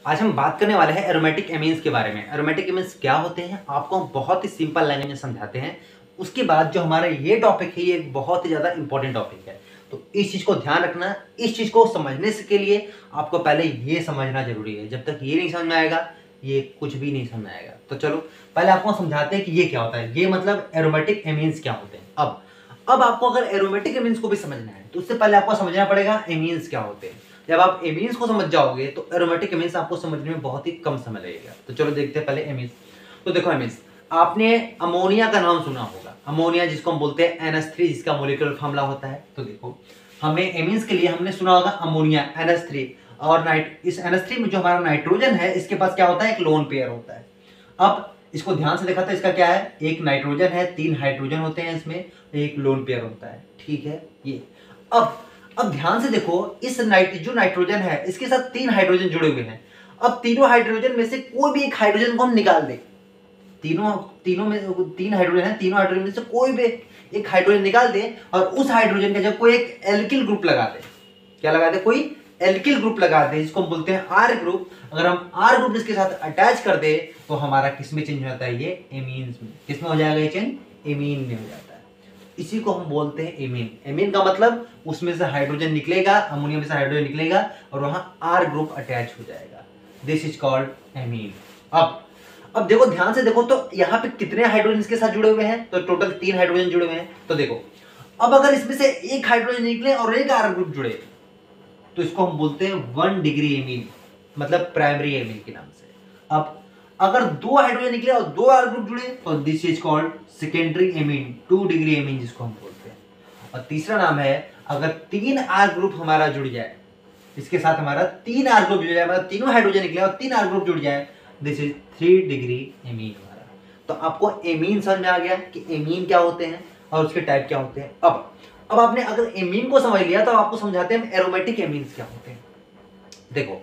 आज हम बात करने वाले हैं एरोमेटिक एमीन्स के बारे में। एरोमेटिक एमीन्स क्या होते हैं आपको हम बहुत ही सिंपल लैंग्वेज में समझाते हैं। उसके बाद जो हमारा ये टॉपिक है ये एक बहुत ही ज़्यादा इंपॉर्टेंट टॉपिक है, तो इस चीज़ को ध्यान रखना। इस चीज़ को समझने से के लिए आपको पहले ये समझना जरूरी है। जब तक ये नहीं समझ में आएगा ये कुछ भी नहीं समझ में आएगा। तो चलो पहले आपको समझाते हैं कि ये क्या होता है। ये मतलब एरोमेटिक एमीन्स क्या होते हैं। अब आपको अगर एरोमेटिक एमीन्स को भी समझना है तो उससे पहले आपको समझना पड़ेगा एमीन्स क्या होते हैं। जब आप एमीन्स को समझ जाओगे तो एरोमेटिक एमीन्स आपको समझने में बहुत ही कम समय लगेगा। तो चलो देखते हैं पहले एमीन्स। तो देखो एमीन्स, आपने अमोनिया का नाम सुना होगा। अमोनिया जिसको हम बोलते हैं NH3, जिसका मोलिकुलर फॉर्मूला होता है। तो देखो हमने एमीन्स के लिए हमने सुना होगा अमोनिया NH3, और इस NH3 में जो हमारा नाइट्रोजन है इसके पास क्या होता है, एक लोन पेयर होता है। अब इसको ध्यान से देखा तो इसका क्या है, एक नाइट्रोजन है, 3 हाइड्रोजन होते हैं इसमें, एक लोन पेयर होता है। ठीक है ये। अब ध्यान से देखो, इस जो नाइट्रोजन है इसके साथ 3 हाइड्रोजन जुड़े हुए हैं। अब तीनों हाइड्रोजन में से कोई भी एक हाइड्रोजन को हम निकाल दें। तीनों में 3 हाइड्रोजन है, तीनों हाइड्रोजन में से कोई भी एक हाइड्रोजन निकाल दें और उस हाइड्रोजन का जब कोई एक एल्किल ग्रुप लगा दे। क्या लगा दे, कोई एल्किल ग्रुप लगा दे जिसको हम बोलते हैं R ग्रुप। अगर हम R ग्रुप इसके साथ अटैच कर दे तो हमारा किस में चेंज हो जाता है, ये एमीन्स में। किस में हो जाएगा ये चेंज, एमीन में हो जाता है। इसी को हम बोलते हैं एमीन। एमीन का मतलब उसमें से हाइड्रोजन निकलेगा, अमोनिया में से हाइड्रोजन निकलेगा और वहां R ग्रुप अटैच हो जाएगा। This is called amine. अब देखो ध्यान से देखो तो यहाँ पे कितने हाइड्रोजन इसके साथ जुड़े हुए हैं, तो टोटल 3 हाइड्रोजन जुड़े हुए हैं। तो देखो अब अगर इसमें से एक हाइड्रोजन निकले और एक R ग्रुप जुड़े तो इसको हम बोलते हैं 1 डिग्री एमीन, मतलब प्राइमरी एमीन के नाम से। अब अगर 2 हाइड्रोजन निकले और 2 R ग्रुप जुड़े तो this is called secondary amine, 2 degree amine जिसको हम बोलते हैं। और तीसरा नाम है, अगर 3 R ग्रुप हमारा जुड़ जाए, इसके साथ हमारा 3 R ग्रुप जुड़ जाए, मतलब तीनों हाइड्रोजन निकले और 3 R ग्रुप जुड़ जाए, दिस इज 3 डिग्री एमीन हमारा। तो आपको एमीन समझ में आ गया कि एमीन क्या होते हैं और उसके टाइप क्या होते हैं। अब आपने अगर एमीन को समझ लिया तो आपको समझाते हैं एरोमेटिक एमीन्स क्या होते हैं। देखो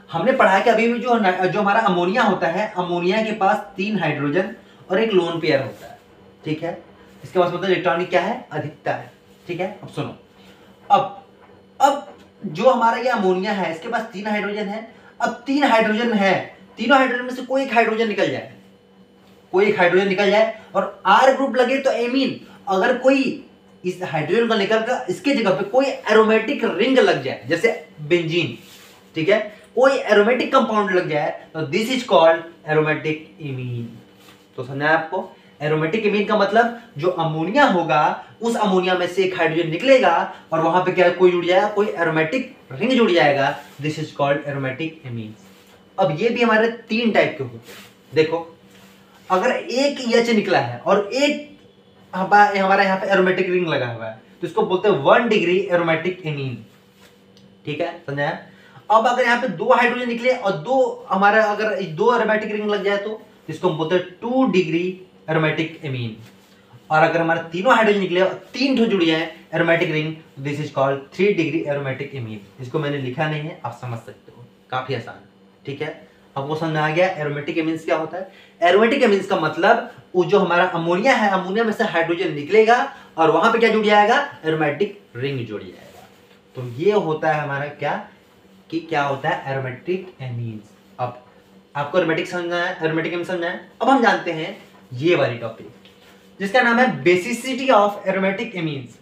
हमने पढ़ा है कि अभी भी जो हमारा अमोनिया होता है, अमोनिया के पास 3 हाइड्रोजन और एक लोन पेयर होता है। ठीक है, इसके पास मतलब इलेक्ट्रॉनिक क्या है, अधिकता है। ठीक है, अब सुनो, अब जो हमारा ये अमोनिया है इसके पास 3 हाइड्रोजन है। अब 3 हाइड्रोजन है, तीनों हाइड्रोजन में से कोई एक हाइड्रोजन निकल जाए, कोई एक हाइड्रोजन निकल जाए और R ग्रुप लगे तो एमीन। अगर कोई इस हाइड्रोजन का निकल कर इसके जगह पे कोई एरोमेटिक रिंग लग जाए, जैसे बेंजीन, ठीक है, कोई एरोमेटिक कंपाउंड लग जाए तो this is called aromatic amine. तो समझा है आपको। एरोमेटिक एमीन का मतलब जो अमोनिया होगा उस अमोनिया में से एक हाइड्रोजन निकलेगा और वहां पे क्या कोई जुड़ जाएगा, कोई एरोमेटिक रिंग जुड़ जाएगा, this is called aromatic amine. अब ये भी हमारे 3 टाइप के होते हैं। देखो अगर एक H निकला है और एक हमारा यहाँ पे एरोमेटिक रिंग लगा हुआ है तो इसको बोलते हैं 1 डिग्री एरोमेटिक एमीन। ठीक है, समझा है। अब अगर यहाँ पे 2 हाइड्रोजन निकले और अगर 2 एरोमेटिक रिंग लग जाए तो इसको हम बोलते हैं 2 डिग्री एरोमेटिक एमीन। और अगर हमारे तीनों हाइड्रोजन निकले और 3 ठो जुड़ जाए aromatic ring, this is called 3 degree aromatic amine. इसको मैंने लिखा नहीं है, आप समझ सकते हो, काफी आसान है। ठीक है, आपको समझ में आ गया एरोमेटिक एमीन्स क्या होता है। एरोमेटिक एमीन्स का मतलब वो जो हमारा अमोनिया है, अमोनिया में से हाइड्रोजन निकलेगा और वहां पे क्या जुड़ जाएगा, एरोमेटिक रिंग जुड़ जाएगा। तो ये होता है हमारा क्या होता है एरोमेटिक एमीन्स। अब आपको एरोमेटिक समझना है, एरोमेटिक एमीन समझना है। अब हम जानते हैं ये वाली टॉपिक जिसका नाम है बेसिसिटी ऑफ एरोमेटिक एमीन्स।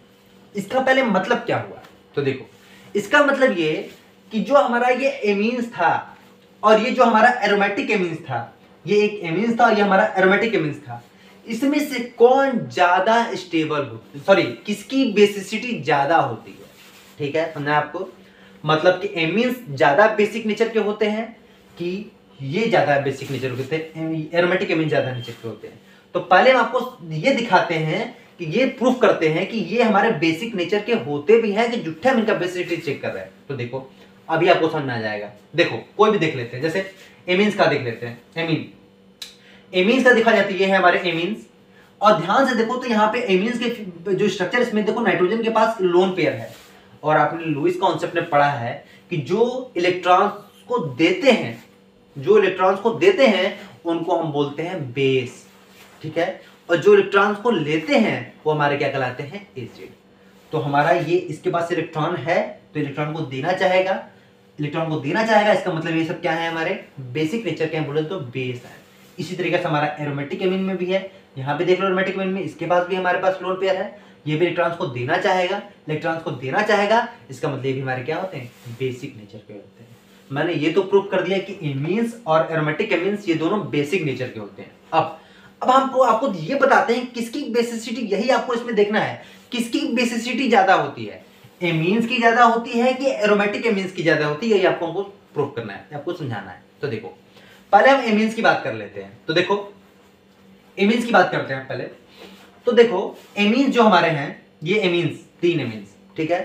इसका पहले मतलब क्या हुआ, तो देखो इसका मतलब ये कि जो हमारा ये एमीन्स था और ये जो हमारा एरोमेटिक एमीन्स था, ये एक एमीन्स था और ये हमारा एरोमेटिक एमीन्स था, इसमें से कौन ज्यादा स्टेबल होती, सॉरी किसकी बेसिसिटी ज्यादा होती है। ठीक है, समझा आपको। मतलब कि एमीन्स ज्यादा बेसिक नेचर के होते हैं कि ये ज्यादा बेसिक नेचर के होते हैं, एरोमेटिक एमीन ज्यादा नेचर के होते हैं। तो पहले हम आपको ये दिखाते हैं कि ये प्रूफ करते हैं कि ये हमारे बेसिक नेचर के होते भी हैं कि जुट्ठे हम इनका बेसिसिटी चेक कर रहे हैं। तो देखो अभी आपको समझ में आ जाएगा। देखो कोई भी देख लेते हैं, जैसे एमीन्स का देख लेते हैं। एमीन्स का दिखा जाती है हमारे एमीन्स। और ध्यान से देखो तो यहाँ पे एमीन्स के जो स्ट्रक्चर, इसमें देखो नाइट्रोजन के पास लोन पेयर है और आपने लुईस कॉन्सेप्ट में पढ़ा है कि जो इलेक्ट्रॉन्स को देते हैं उनको हम बोलते हैं बेस। ठीक है, और जो इलेक्ट्रॉन्स को लेते हैं वो हमारे क्या कहलाते हैं, एसिड। तो हमारा ये इसके पास इलेक्ट्रॉन है तो इलेक्ट्रॉन को देना चाहेगा, इलेक्ट्रॉन को देना चाहेगा, इसका मतलब ये सब क्या है, हमारे बेसिक नेचर के हैं, बोले तो बेस है। इसी तरीके से हमारा एरोमेटिक एमीन में भी है, यहाँ पे देख लो एरोमेटिक एमीन में इसके पास भी हमारे पास लोन पेयर है, ये भी इलेक्ट्रॉन्स को देना चाहेगा, इलेक्ट्रॉन्स को देना चाहेगा, इसका मतलब ये भी हमारे क्या होते हैं, बेसिक नेचर के होते हैं। मैंने ये तो प्रूव कर दिया कि एमीन्स और एरोमेटिक एमीन्स ये दोनों बेसिक नेचर के होते हैं। अब हमको आपको ये बताते हैं किसकी बेसिसिटी, यही आपको इसमें देखना है, किसकी बेसिसिटी ज्यादा होती है, एमीन्स की ज्यादा होती है कि एरोमेटिक एमीन्स की ज्यादा होती है, यही आपको हमको प्रूव करना है, आपको समझाना है। तो देखो पहले हम एमीन्स की बात कर लेते हैं। तो देखो एमीन्स की बात करते हैं पहले। तो देखो एमीन्स जो हमारे हैं, ये एमीन्स, 3 एमीन्स, ठीक है।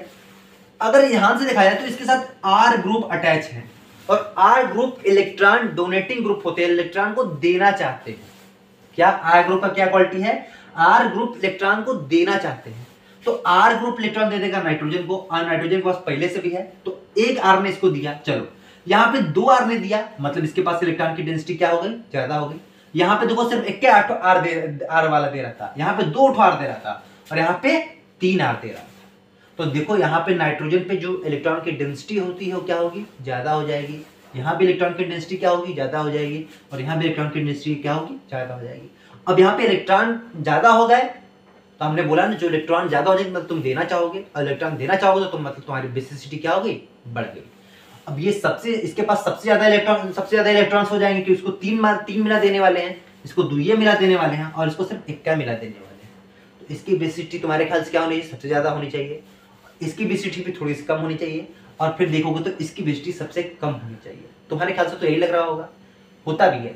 अगर यहां से देखा जाए तो इसके साथ आर ग्रुप अटैच है, और R group electron donating group होते हैं, इलेक्ट्रॉन को देना चाहते हैं। क्या आर ग्रुप का क्या क्वालिटी है, आर ग्रुप इलेक्ट्रॉन को देना चाहते हैं। तो आर ग्रुप इलेक्ट्रॉन दे देगा नाइट्रोजन को, और नाइट्रोजन के पास पहले से भी है, तो एक आर ने इसको दिया, चलो यहाँ पे 2 आर ने दिया, मतलब इसके पास इलेक्ट्रॉन की डेंसिटी क्या हो गई, ज्यादा हो गई। यहाँ पे देखो सिर्फ एक आर वाला दे रहा था, यहाँ पे 2 आर दे रहा था, और यहाँ पे 3 आर दे रहा था। तो देखो यहाँ पे नाइट्रोजन पे जो इलेक्ट्रॉन की डेंसिटी होती है वो क्या होगी, ज्यादा हो जाएगी। यहाँ पे इलेक्ट्रॉन की डेंसिटी क्या होगी, ज्यादा हो जाएगी, और यहाँ पे इलेक्ट्रॉन की डेंसिटी क्या होगी, ज्यादा हो जाएगी। अब यहाँ पे इलेक्ट्रॉन ज्यादा हो गए, तो हमने बोला ना जो इलेक्ट्रॉन ज्यादा हो जाएगी मतलब तुम देना चाहोगे, और इलेक्ट्रॉन देना चाहोगे तो तुम मतलब तुम्हारी बेसिसिटी क्या हो गई, बढ़ गई। अब ये इसके पास सबसे ज्यादा इलेक्ट्रॉन्स हो जाएंगे, कि उसको 3 मिला देने वाले हैं, इसको 2 मिला देने वाले हैं, और इसको सिर्फ 1 मिला देने वाले हैं। तो इसकी बेसिसिटी तुम्हारे ख्याल से क्या होनी चाहिए, सबसे ज्यादा होनी चाहिए, इसकी बेसिसिटी भी थोड़ी सी कम होनी चाहिए, और फिर देखोगे तो इसकी बेसिसिटी सबसे कम होनी चाहिए। तुम्हारे ख्याल से तो यही लग रहा होगा, होता भी है,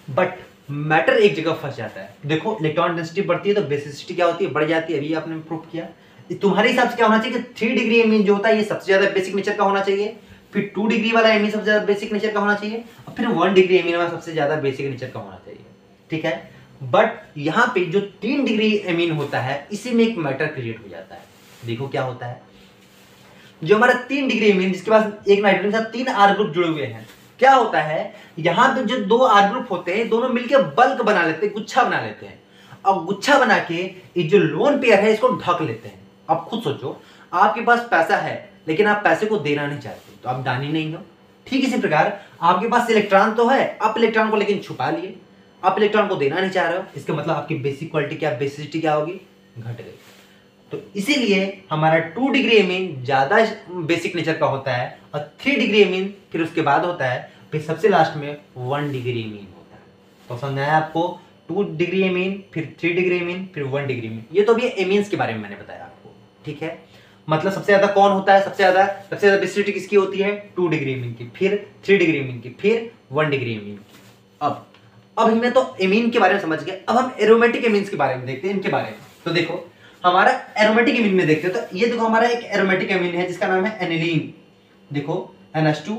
बट मैटर एक जगह फंस जाता है। देखो इलेक्ट्रॉन डेंसिटी बढ़ती है तो बेसिसिटी क्या होती है, बढ़ जाती है, अभी आपने प्रूव किया। तुम्हारे हिसाब से क्या होना चाहिए कि 3 डिग्री एमीन जो होता है ये सबसे ज्यादा बेसिक नेचर का होना चाहिए, फिर 2 डिग्री वाला एमीन सबसे ज्यादा बेसिक नेचर का होना चाहिए, और फिर 1 डिग्री एमीन वाला सबसे ज्यादा बेसिक नेचर का होना चाहिए, ठीक है। बट यहाँ पे जो 3 डिग्री एमीन होता है, इसी में एक मैटर क्रिएट हो जाता है। देखो क्या होता है, जो हमारा 3 डिग्री एमीन जिसके पास एक नाइट्रोजन के साथ 3 आर ग्रुप जुड़े हुए हैं, क्या होता है यहाँ पे जो 2 आर ग्रुप होते हैं दोनों मिलकर बल्क बना लेते हैं, गुच्छा बना लेते हैं, और गुच्छा बना के ये जो लोन पेयर है इसको ढक लेते हैं। अब खुद सोचो, आपके पास पैसा है लेकिन आप पैसे को देना नहीं चाहते, तो आप दानी नहीं हो। ठीक इसी प्रकार आपके पास इलेक्ट्रॉन तो है, आप इलेक्ट्रॉन को लेकिन छुपा लिए, आप इलेक्ट्रॉन को देना नहीं चाह रहे हो, इसका मतलब आपकी बेसिक क्वालिटी क्या, बेसिसिटी क्या होगी, घट गई। तो इसीलिए हमारा 2 डिग्री एमीन ज्यादा बेसिक नेचर का होता है, और 3 डिग्री एमीन फिर उसके बाद होता है, फिर सबसे लास्ट में 1 डिग्री एमीन होता है। तो समझाया आपको, 2 डिग्री एमीन, फिर 3 डिग्री एमीन, फिर 1 डिग्री एमीन। ये तो अभी एमीन्स के बारे में मैंने बताया आपको, ठीक है। मतलब सबसे ज्यादा कौन होता है, सबसे ज्यादा बेसिसिटी किसकी होती है, 2 डिग्री एमीन की, फिर 3 डिग्री एमीन की, फिर 1 डिग्री एमीन की। अब हमें तो एमीन के बारे में समझ गए, अब हम एरोमेटिक एमीन्स के बारे में देखते हैं, इनके बारे में। तो देखो हमारा एरोमेटिक एमीन में देखते हैं, तो ये देखो हमारा एक एरोमेटिक एमीन है जिसका नाम है एनिलीन। देखो NH2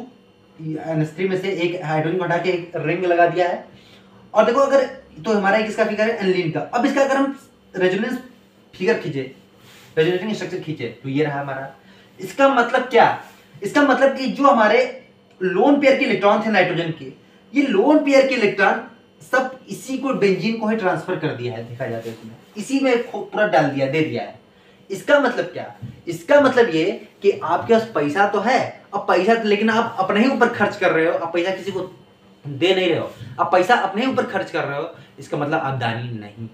NH3 में से एक हाइड्रोजन हटा के एक रिंग लगा दिया है, और देखो अगर तो हमारा एक इसका फिगर है एनिलीन का। अब इसका अगर हम रेजोनेंस फिगर खींचे, रेजोनेटिंग स्ट्रक्चर खींचे, तो ये रहा हमारा। इसका मतलब क्या, इसका मतलब कि जो हमारे लोन पेयर के इलेक्ट्रॉन थे नाइट्रोजन के, ये लोन पेयर के इलेक्ट्रॉन सब इसी को बेंजीन को ही ट्रांसफर कर दिया है, देखा जाता है इसमें, इसी में पूरा डाल दिया, दे दिया है। इसका मतलब क्या, इसका मतलब ये कि आपके पास पैसा तो है, अब पैसा लेकिन आप अपने ही ऊपर खर्च कर रहे हो, आप पैसा किसी को दे नहीं रहे हो, आप पैसा अपने ही ऊपर खर्च कर रहे हो, इसका मतलब आप दानी नहीं,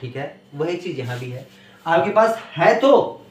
ठीक है। वही चीज यहाँ भी है, आपके पास है तो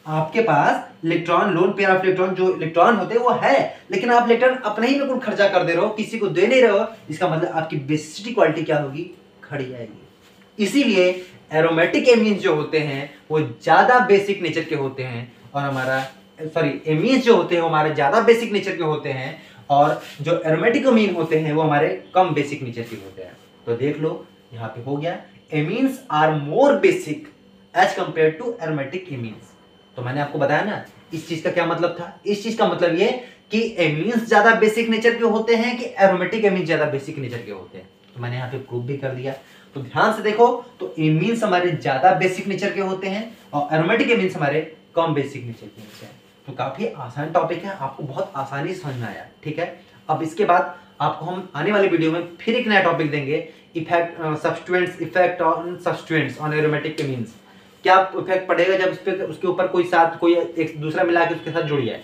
आपके पास electron, lone pair of electron जो इलेक्ट्रॉन होते हैं वो है, लेकिन आप इलेक्ट्रॉन अपने ही में कुछ खर्चा कर दे रहे हो, किसी को दे नहीं रहे हो, इसका मतलब आपकी बेसिसिटी क्वालिटी क्या होगी, खड़ी जाएगी। इसीलिए एरोमेटिक एमीन्स जो होते हैं वो ज्यादा बेसिक नेचर के होते हैं, और एमीन्स जो होते हैं वो हमारे ज्यादा बेसिक नेचर के होते हैं, और जो एरोमेटिक एमीन होते हैं वो हमारे कम बेसिक नेचर के होते हैं। तो देख लो यहाँ पे हो गया, amines are more basic as compare to aromatic amines. तो मैंने आपको बताया ना इस चीज का क्या मतलब था, इस चीज का मतलब ये कि एमीन्स ज्यादा बेसिक नेचर के होते हैं कि एरोमेटिक एमीन्स ज्यादा बेसिक नेचर के होते हैं। तो मैंने यहाँ पे प्रूव भी कर दिया। तो ध्यान से देखो, तो एमीन्स हमारे ज्यादा बेसिक नेचर के होते हैं, और एरोमेटिक एमीन्स हमारे कम बेसिक नेचर के होते हैं। तो काफी आसान टॉपिक है, आपको बहुत आसानी से समझ में आया, ठीक है। अब इसके बाद आपको हम आने वाले वीडियो में फिर एक नया टॉपिक देंगे, effect on substituents on aromatic amines. क्या इफेक्ट पड़ेगा जब उसके ऊपर कोई एक दूसरा मिला के उसके साथ जुड़ जाए,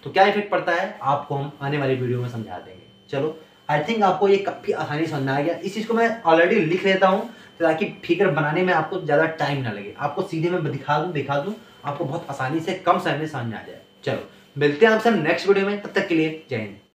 तो क्या इफेक्ट पड़ता है आपको हम आने वाली वीडियो में समझा देंगे। चलो, आई थिंक आपको ये काफ़ी आसानी से समझ में आ गया। इस चीज़ को मैं ऑलरेडी लिख लेता हूँ ताकि फिगर बनाने में आपको ज़्यादा टाइम ना लगे। आपको सीधे मैं दिखा दूँ, आपको बहुत आसानी से कम समय में समझ में आ जाए। चलो, मिलते हैं आपसे नेक्स्ट वीडियो में, तब तक के लिए जय हिंद।